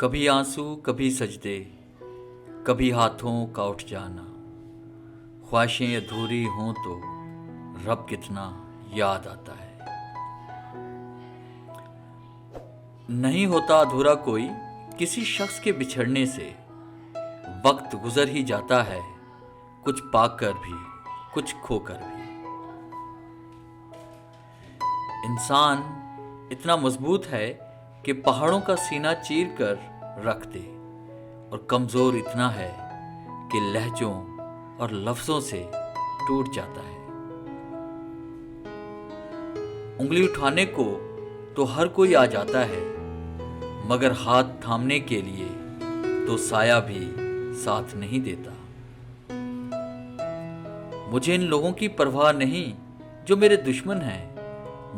कभी आंसू कभी सजदे, कभी हाथों का उठ जाना। ख्वाहिशें अधूरी हों तो रब कितना याद आता है। नहीं होता अधूरा कोई किसी शख्स के बिछड़ने से। वक्त गुजर ही जाता है, कुछ पाकर भी कुछ खोकर भी। इंसान इतना मजबूत है कि पहाड़ों का सीना चीर कर रख दे, और कमजोर इतना है कि लहजों और लफ्जों से टूट जाता है। उंगली उठाने को तो हर कोई आ जाता है, मगर हाथ थामने के लिए तो साया भी साथ नहीं देता। मुझे इन लोगों की परवाह नहीं जो मेरे दुश्मन हैं,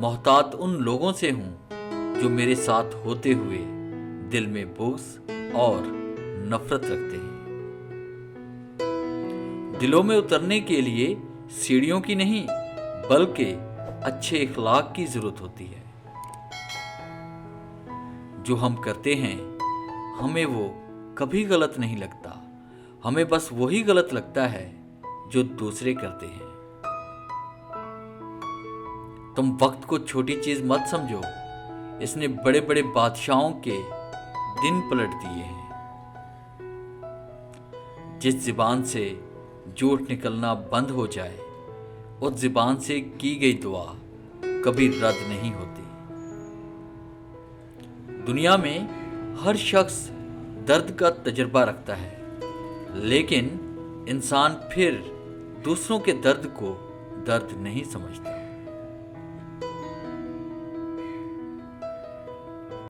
मोहतात उन लोगों से हूं जो मेरे साथ होते हुए दिल में बुग़्ज़ और नफरत रखते हैं। दिलों में उतरने के लिए सीढ़ियों की नहीं बल्कि अच्छे इखलाक की जरूरत होती है। जो हम करते हैं हमें वो कभी गलत नहीं लगता, हमें बस वही गलत लगता है जो दूसरे करते हैं। तुम वक्त को छोटी चीज मत समझो, इसने बड़े बड़े बादशाहों के दिन पलट दिए हैं। जिस ज़ुबान से झूठ निकलना बंद हो जाए, उस ज़ुबान से की गई दुआ कभी रद्द नहीं होती। दुनिया में हर शख्स दर्द का तजुर्बा रखता है, लेकिन इंसान फिर दूसरों के दर्द को दर्द नहीं समझता।